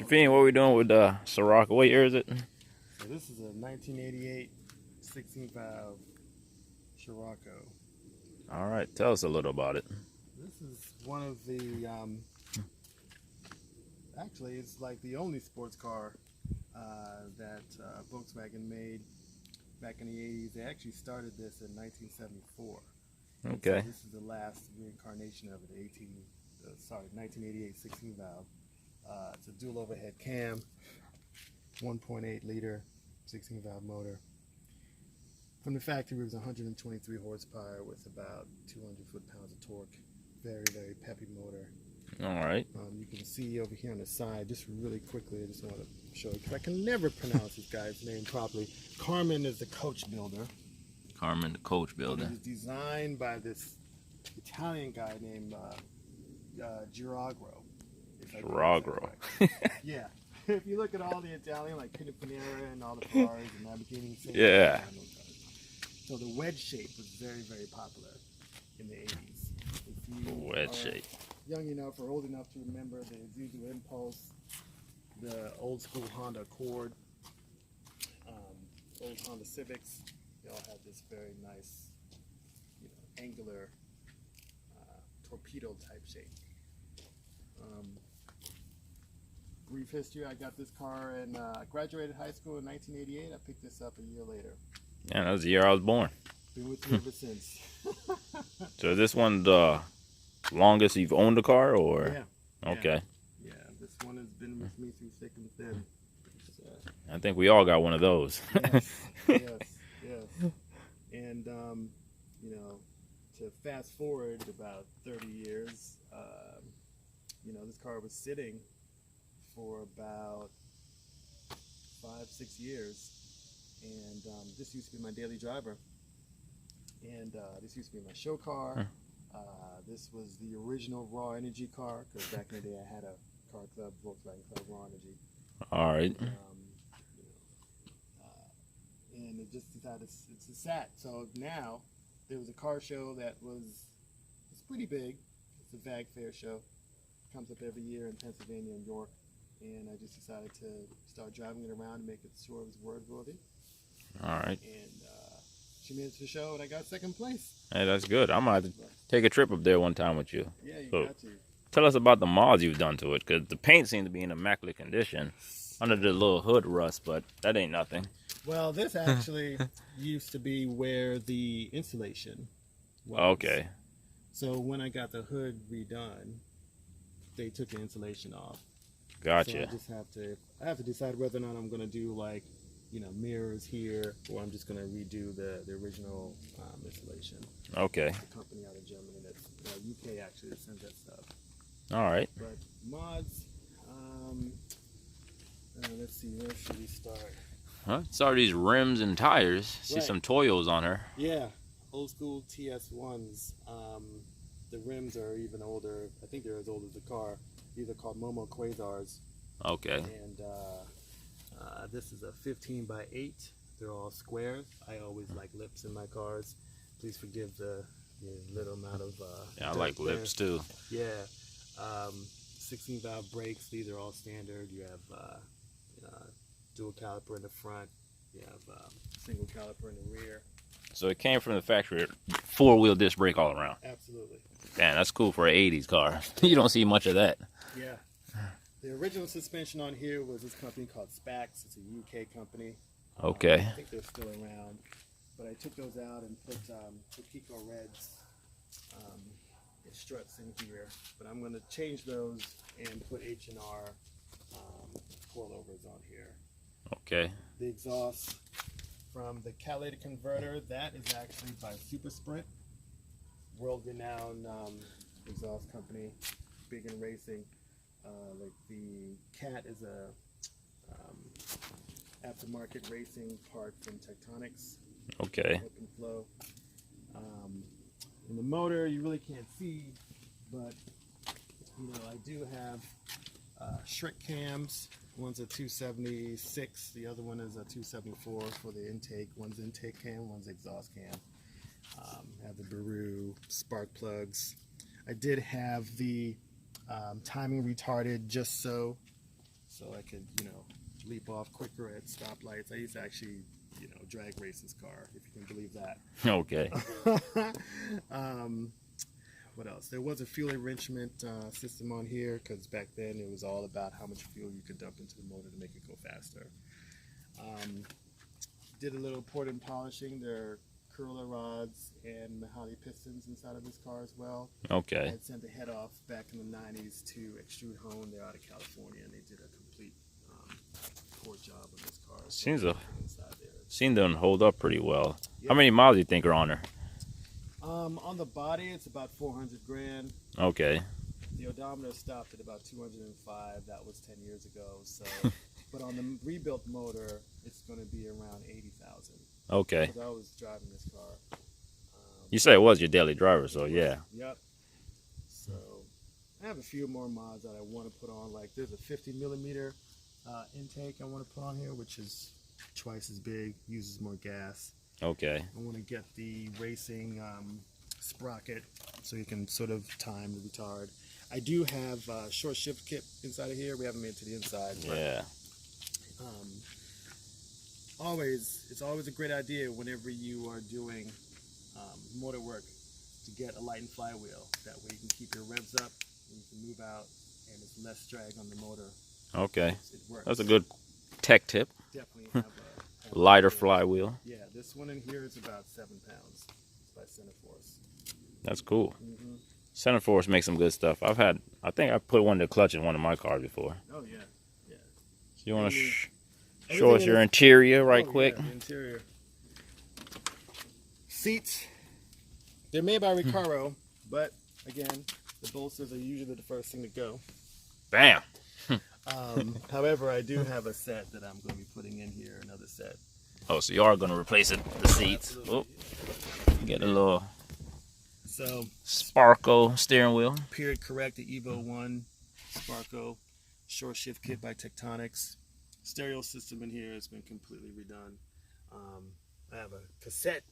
Javine, what are we doing with the scirocco? What year is it? So this is a 1988 16 valve scirocco. All right, tell us a little about it. This is one of the, actually it's like the only sports car that Volkswagen made back in the 80s. They actually started this in 1974. Okay. So this is the last reincarnation of it, 1988 16 valve. It's a dual overhead cam, 1.8 liter 16 valve motor. From the factory, it was 123 horsepower with about 200 foot-pounds of torque. Very, very peppy motor. All right. You can see over here on the side, just really quickly, I just want to show you, because I can never pronounce this guy's name properly. Carmen is the coach builder. Carmen, the coach builder. It was designed by this Italian guy named Giragro. Giragro. Yeah. If you look at all the Italian, like Panera and all the Ferraris and Lamborghinis. Yeah. So the wedge shape was very, very popular in the 80s. If you Wedge shape. young enough or old enough to remember the Isuzu Impulse, the old school Honda Accord, old Honda Civics, they all had this very nice, angular torpedo type shape. Brief history, I got this car and I graduated high school in 1988. I picked this up a year later. Yeah, that was the year I was born. Been with me ever since. So is this one the longest you've owned a car, or? Yeah. Okay. Yeah, this one has been with me through thick and thin. So, I think we all got one of those. yes. And, to fast forward about 30 years, this car was sitting for about 5-6 years. And this used to be my daily driver. And this used to be my show car. This was the original Raw Energy car, because back in the day I had a car club, Volkswagen Club Raw Energy. All right. And it just decided it's a sat. So now there was a car show that it's pretty big. It's a VAG Fair show. Comes up every year in Pennsylvania and York. And I just decided to start driving it around and make it sure it was roadworthy. All right. And she made it to the show, and I got second place. Hey, that's good. I'm going to have to take a trip up there one time with you. Yeah, you So, got to. tell us about the mods you've done to it, because the paint seemed to be in immaculate condition under the little hood rust, but that ain't nothing. Well, this actually used to be where the insulation was. Okay. So when I got the hood redone, they took the insulation off. Gotcha. So I have to decide whether or not I'm going to do mirrors here, or I'm just going to redo the original insulation. Okay. The company out of Germany, that's UK actually, that sends that stuff. All right. But mods, let's see, where should we start? Huh? Saw these rims and tires. See Right. some Toyos on her. Yeah, old school TS1s. The rims are even older. I think they're as old as the car. These are called Momo Quasars. Okay. And this is a 15 by 8. They're all squares. I always like lips in my cars. Please forgive the little amount of Yeah, I like lips too. Yeah. 16 valve brakes. These are all standard. You have dual caliper in the front. You have single caliper in the rear. So it came from the factory, 4-wheel disc brake all around. Absolutely. Man, that's cool for an 80s car. You don't see much of that. Yeah. The original suspension on here was this company called Spax. It's a UK company. Okay. I think they're still around. But I took those out and put Pico Reds struts in here. But I'm going to change those and put H&R coilovers on here. Okay. The exhaust from the catalytic converter, that is actually by Super Sprint, world-renowned exhaust company, big in racing. Like the Cat is a aftermarket racing part from Tectonics. Okay. Open flow. In the motor, you really can't see, but I do have Shrek cams. One's a 276, the other one is a 274 for the intake. One's intake cam, one's exhaust cam. Have the Baru spark plugs. I did have the timing retarded just so so I could, leap off quicker at stoplights. I used to actually, drag race this car, if you can believe that. Okay. What else? There was a fuel enrichment system on here, because back then it was all about how much fuel you could dump into the motor to make it go faster. Did a little port and polishing. There are curler rods and mahogany pistons inside of this car as well. Okay. I had sent the head off back in the 90s to Extrude Hone. They're out of California, and they did a complete port job on this car. Seems to hold up pretty well. Yep. How many miles do you think are on her? On the body, it's about 400 grand. Okay. The odometer stopped at about 205. That was 10 years ago. So, but on the rebuilt motor, it's going to be around 80,000. Okay. Because I was driving this car. You say it was your daily driver, so yeah. Yep. So I have a few more mods that I want to put on. Like there's a 50 millimeter intake I want to put on here, which is twice as big, uses more gas. Okay. I want to get the racing sprocket so you can sort of time the retard. I do have a short shift kit inside of here. We haven't made it to the inside. But, Yeah. it's always a great idea whenever you are doing motor work to get a light and flywheel. That way you can keep your revs up and you can move out, and it's less drag on the motor. Okay. It works. That's a good tech tip. Definitely have a Lighter flywheel. Yeah, this one in here is about 7 pounds. It's by Centerforce. That's cool. Mm-hmm. Centerforce makes some good stuff. I think I put one in the clutch in one of my cars before. Oh yeah, yeah. So you want to show us your interior right quick? Yeah, the interior. Seats. They're made by Recaro, but again, the bolsters are usually the first thing to go. Bam. However, I do have a set that I'm going to be putting in here, another set. Oh, so you are going to replace the seats. Oh, get a little Sparco steering wheel. Period correct, the Evo 1 Sparco short shift kit by Tectonics. Stereo system in here has been completely redone. I have a cassette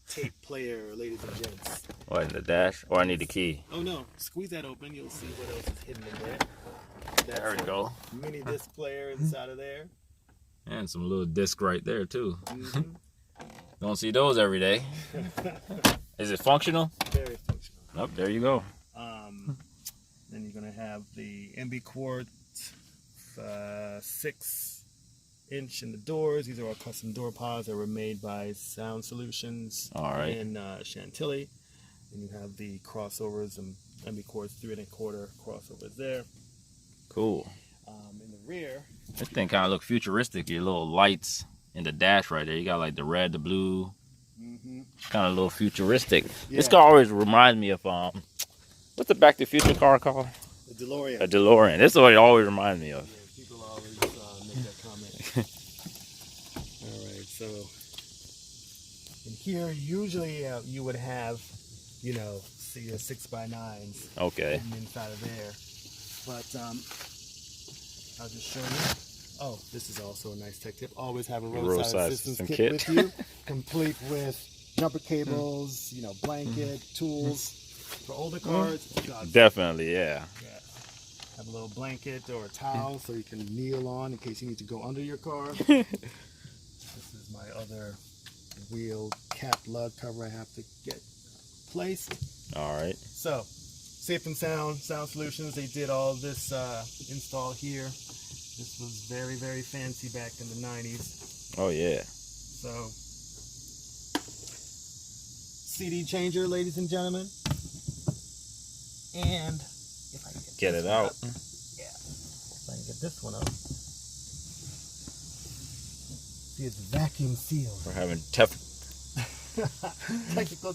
tape player, ladies and gents. What, in the dash? Or I need the key? Oh no, squeeze that open, you'll see what else is hidden in there. There we go. Mini disc player inside of there. And some little disc right there too. Mm-hmm. Don't see those every day. Is it functional? Very functional. Oh, there you go. Then you're gonna have the MB Quartz 6-inch in the doors. These are all custom door pods that were made by Sound Solutions in Chantilly. And you have the crossovers and MB Quartz 3 1/4 crossovers there. Cool. In the rear, This thing kind of look futuristic. Your little lights in the dash right there. You got like the red, the blue. Kind of a little futuristic. Yeah. This car always reminds me of what's the Back to the Future car called? the DeLorean. A DeLorean. This is what it always reminds me of. Yeah, people always make that comment. All right, so in here, usually you would have, see your 6x9s Okay. hidden inside of there. But I'll just show you. Oh, this is also a nice tech tip. Always have a roadside assistance kit with you, complete with jumper cables, blanket, tools. For older cars, Definitely, yeah. Have a little blanket or a towel so you can kneel on in case you need to go under your car. This is my other wheel cap lug cover I have to get placed. All right. So, Safe and Sound Solutions, they did all this install here. This was very, very fancy back in the 90s. Oh, yeah. So, CD changer, ladies and gentlemen. And if I can Get it out. Yeah. If I can get this one up. See, it's vacuum sealed. We're having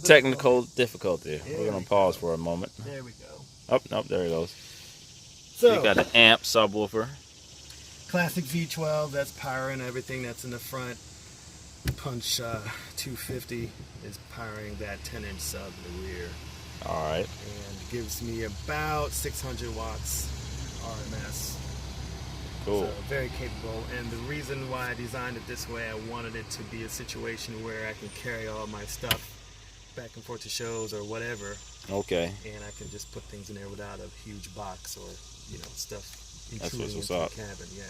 Technical difficulty. We're going to pause for a moment. There we go. Oh, nope, there it goes. So, you got an amp subwoofer. Classic V12, that's power and everything that's in the front. Punch 250 is powering that 10-inch sub in the rear. All right. And gives me about 600 watts RMS. Cool. So very capable. And the reason why I designed it this way, I wanted it to be a situation where I can carry all my stuff back and forth to shows or whatever. Okay. And I can just put things in there without a huge box or, stuff That's intruding what's into up. the cabin. Yeah.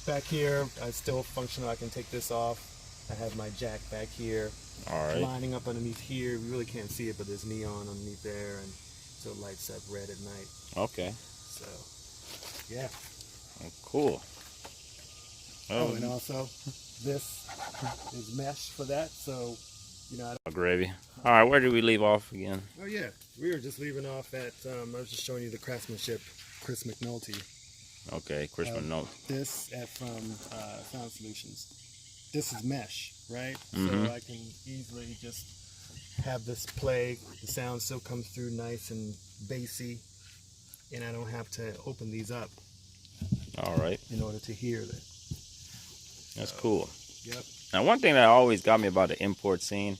Back here, I still functional. I can take this off. I have my jack back here, All right. lining up underneath here. We really can't see it, but there's neon underneath there, and so it lights up red at night. Okay. So, yeah. Oh, cool. Oh, and also, this is mesh for that, so, you know. Gravy. All right, where did we leave off again? Oh, yeah. We were just leaving off at, I was just showing you the craftsmanship, Chris McNulty. Okay, Christmas note. This from Sound Solutions. This is mesh, right? Mhm. So I can easily just have this play. The sound still comes through nice and bassy, and I don't have to open these up All right. in order to hear that. That's cool. Yep. Now, one thing that always got me about the import scene,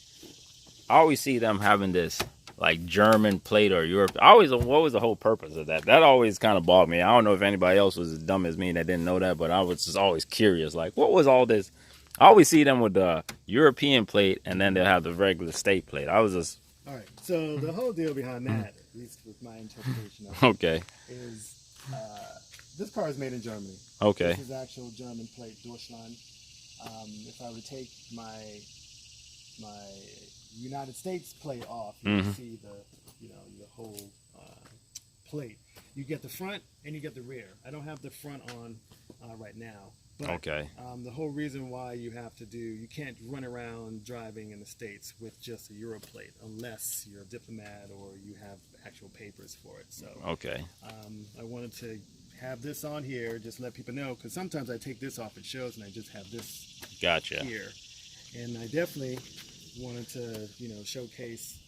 I always see them having this like German plate or Europe. What was the whole purpose of that? That always kind of bothered me. I don't know if anybody else was as dumb as me that didn't know that, but I was just always curious. Like, what was all this? I always see them with the European plate, and then they'll have the regular state plate. I was just All right. So the whole deal behind that, at least with my interpretation of it, okay. is this car is made in Germany. Okay. This is actual German plate, Deutschland. If I were to take my United States plate off, you can see the whole plate. You get the front and you get the rear. I don't have the front on right now. But, Okay. the whole reason why you can't run around driving in the States with just a Euro plate unless you're a diplomat or you have actual papers for it. So Okay. I wanted to have this on here, just let people know, because sometimes I take this off at shows and I just have this Gotcha. here. And I definitely wanted to, showcase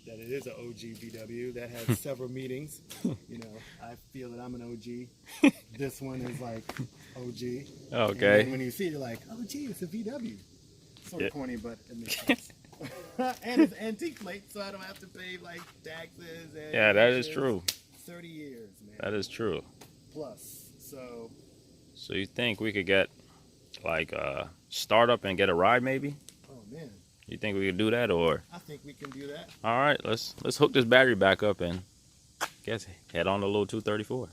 that it is an OG VW that has several meetings. I feel that I'm an OG. This one is like OG. Okay. And when you see it, you're like, oh, gee, it's a VW. Sort of Yeah. corny, but it makes sense. And it's antique plate, so I don't have to pay like taxes. And Yeah, that is taxes. true. 30 years, man. That is true. Plus. So you think we could get like a startup and get a ride maybe? oh man, You think we could do that, or? I think we can do that. All right, let's hook this battery back up and guess head on the little 234. All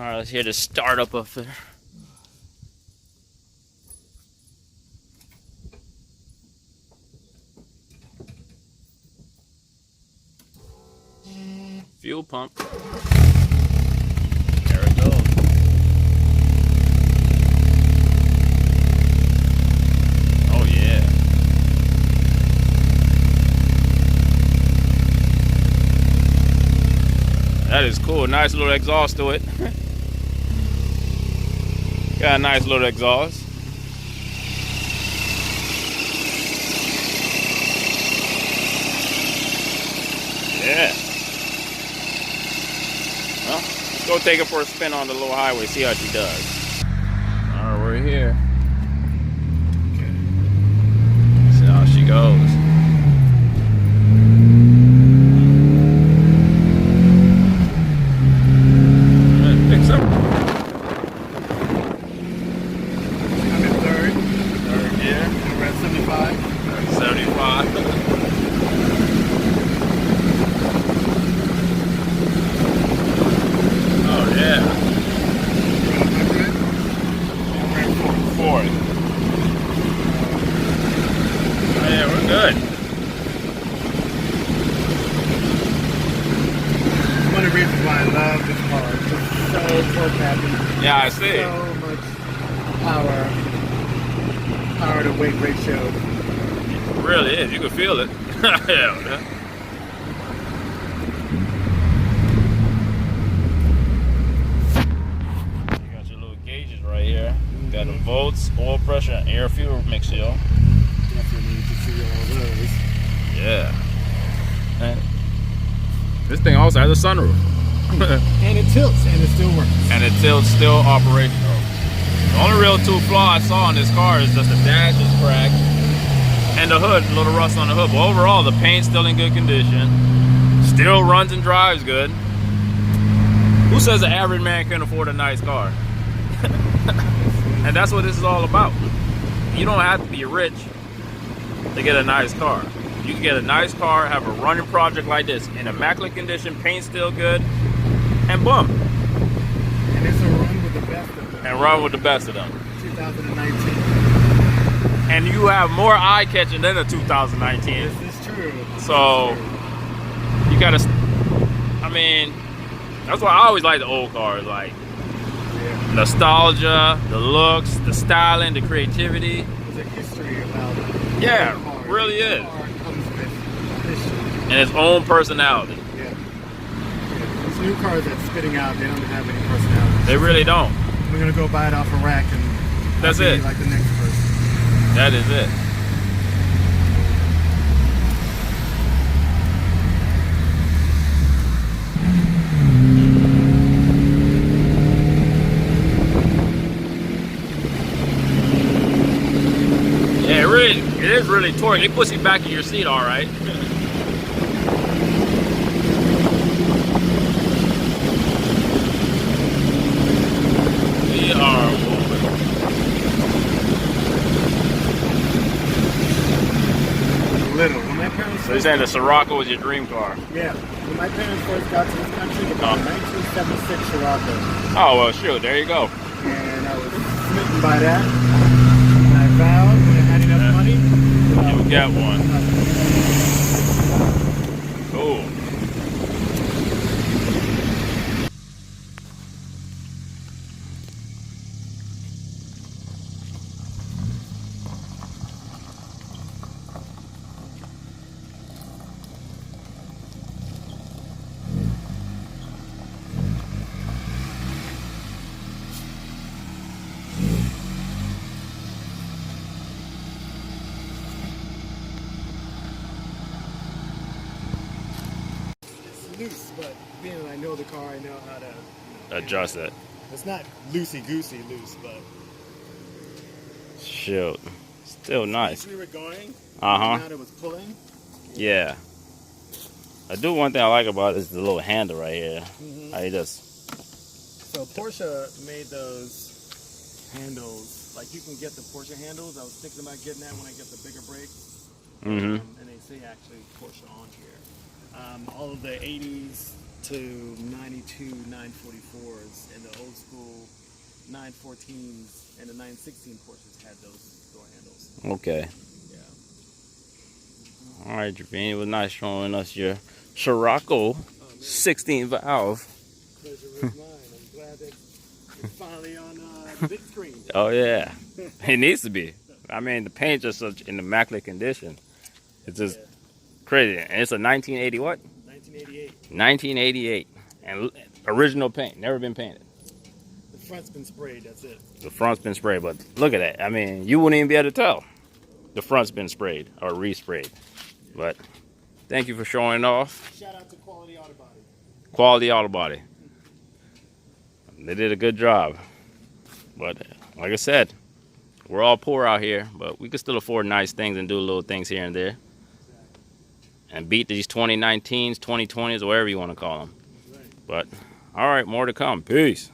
right, let's hear the startup up there. Fuel pump. There it goes. Oh yeah. That is cool. Nice little exhaust to it. Got a nice little exhaust. Yeah. Well, let's go take her for a spin on the little highway, see how she does. Alright, we're here. See how she goes. Picks up. I'm in third. Third gear. And we're at 75. 75. Oh yeah. We're at 100. Fourth. Oh yeah, we're good. One of the reasons why I love this car. It's just so torque happy. Yeah, I see. So much power to weight ratio. It really is. You can feel it. Yeah. You got your little gauges right here. Got the volts, oil pressure, and air fuel mix seal. Definitely need to see all those. Yeah. And this thing also has a sunroof. And it tilts, and it still works. And it tilts, still operational. The only real two flaw I saw in this car is just the dash is cracked and the hood, a little rust on the hood. But overall, the paint's still in good condition. Still runs and drives good. Who says the average man can afford a nice car? And that's what this is all about. You don't have to be rich to get a nice car. You can get a nice car, have a running project like this in immaculate condition, paint still good, and boom, this will run with the best of them. And run with the best of them. 2019. And you have more eye-catching than a 2019. This is true. So you gotta, I mean, that's why I always like the old cars, like nostalgia, the looks, the styling, the creativity. There's a history about it. Yeah, really is. The car comes with history. And its own personality. Yeah. These new cars that's spitting out, they don't have any personality. They really don't. We're gonna go buy it off a rack and that's be it. like the next person. That is it. Yeah, it is really torque. It puts you back in your seat, all right. We are moving. Little. When my parents So you're saying the Scirocco was your dream car? yeah. When my parents first got to this country, they bought a 1976 Scirocco. Oh, well, shoot, there you go. And I was smitten by that. And I vowed when I had enough money, You would get one. Cool. loose, but being that I know the car, I know how to Adjust it. It's not loosey-goosey loose, but Shoot. Still nice. we were going, Uh-huh. now it was pulling. Yeah. I do one thing I like about it is the little handle right here. How you just So Porsche made those handles, like you can get the Porsche handles. I was thinking about getting that when I get the bigger brakes. And they say actually Porsche on here. All of the 80s to 92 944s and the old school 914s and the 916 Porsches had those door handles. Okay. Yeah. All right, Javan, it was nice showing us your Scirocco 16 valve. Pleasure was mine. I'm glad that it's finally on the big screen. Oh yeah, it needs to be. I mean, the paint's just such in immaculate condition. It's just crazy, and it's a 1980 what? 1988. 1988, and original paint, never been painted. The front's been sprayed. That's it. The front's been sprayed, but look at that. I mean, you wouldn't even be able to tell. The front's been sprayed or resprayed. But thank you for showing off. Shout out to Quality Auto Body. Quality Auto Body. They did a good job. But like I said, we're all poor out here, but we can still afford nice things and do little things here and there. And beat these 2019s, 2020s, whatever you want to call them. But all right, more to come. Peace.